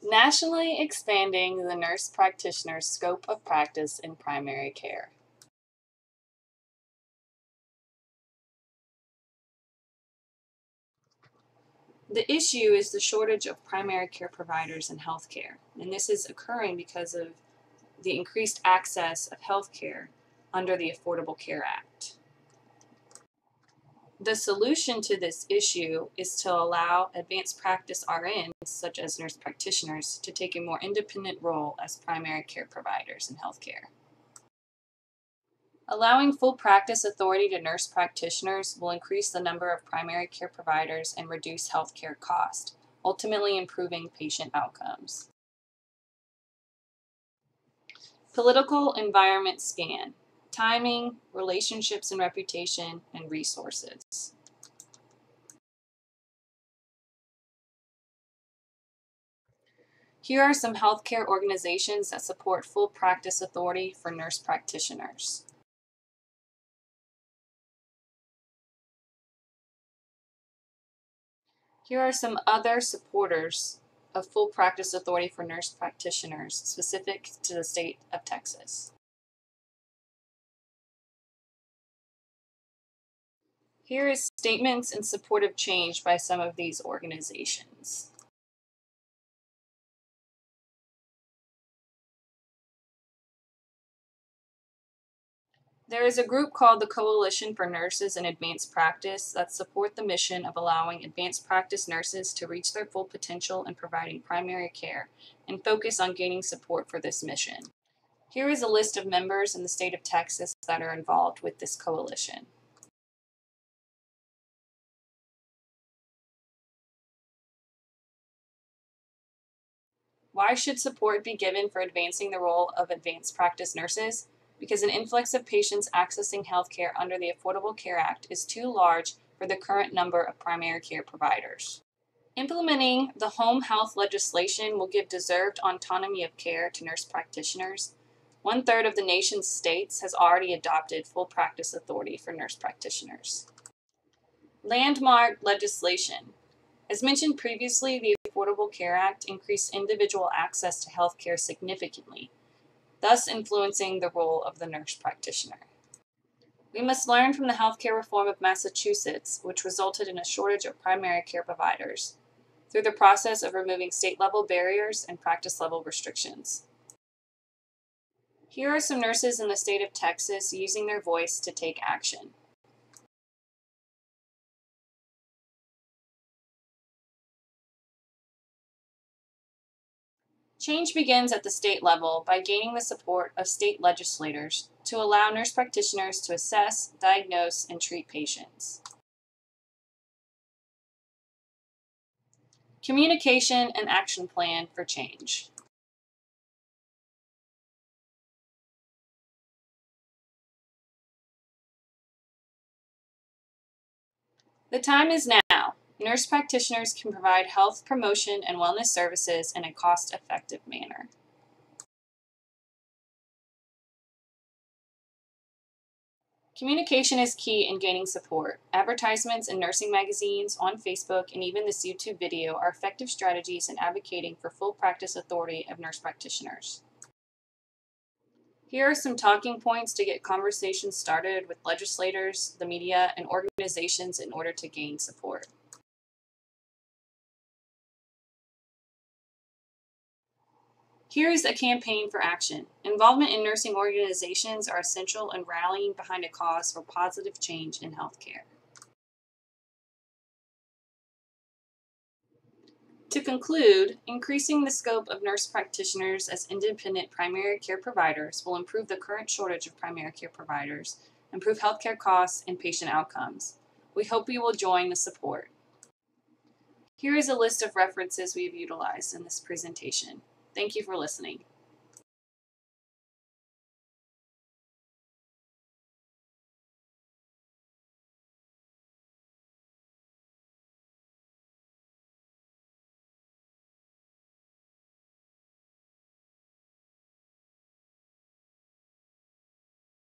Nationally expanding the nurse practitioner's scope of practice in primary care. The issue is the shortage of primary care providers in healthcare, and this is occurring because of the increased access of healthcare under the Affordable Care Act. The solution to this issue is to allow advanced practice RNs, such as nurse practitioners, to take a more independent role as primary care providers in healthcare. Allowing full practice authority to nurse practitioners will increase the number of primary care providers and reduce healthcare costs, ultimately improving patient outcomes. Political environment scan: timing, relationships and reputation, and resources. Here are some healthcare organizations that support full practice authority for nurse practitioners. Here are some other supporters of full practice authority for nurse practitioners specific to the state of Texas. Here is statements in support of change by some of these organizations. There is a group called the Coalition for Nurses in Advanced Practice that support the mission of allowing advanced practice nurses to reach their full potential in providing primary care and focus on gaining support for this mission. Here is a list of members in the state of Texas that are involved with this coalition. Why should support be given for advancing the role of advanced practice nurses? Because an influx of patients accessing healthcare under the Affordable Care Act is too large for the current number of primary care providers. Implementing the home health legislation will give deserved autonomy of care to nurse practitioners. 1/3 of the nation's states has already adopted full practice authority for nurse practitioners. Landmark legislation. As mentioned previously, the Affordable Care Act increased individual access to health care significantly, thus influencing the role of the nurse practitioner. We must learn from the healthcare reform of Massachusetts, which resulted in a shortage of primary care providers, through the process of removing state-level barriers and practice-level restrictions. Here are some nurses in the state of Texas using their voice to take action. Change begins at the state level by gaining the support of state legislators to allow nurse practitioners to assess, diagnose, and treat patients. Communication and action plan for change. The time is now. Nurse practitioners can provide health promotion and wellness services in a cost-effective manner. Communication is key in gaining support. Advertisements in nursing magazines, on Facebook, and even this YouTube video are effective strategies in advocating for full practice authority of nurse practitioners. Here are some talking points to get conversations started with legislators, the media, and organizations in order to gain support. Here is a campaign for action. Involvement in nursing organizations are essential in rallying behind a cause for positive change in healthcare. To conclude, increasing the scope of nurse practitioners as independent primary care providers will improve the current shortage of primary care providers, improve healthcare costs, and patient outcomes. We hope you will join the support. Here is a list of references we have utilized in this presentation. Thank you for listening.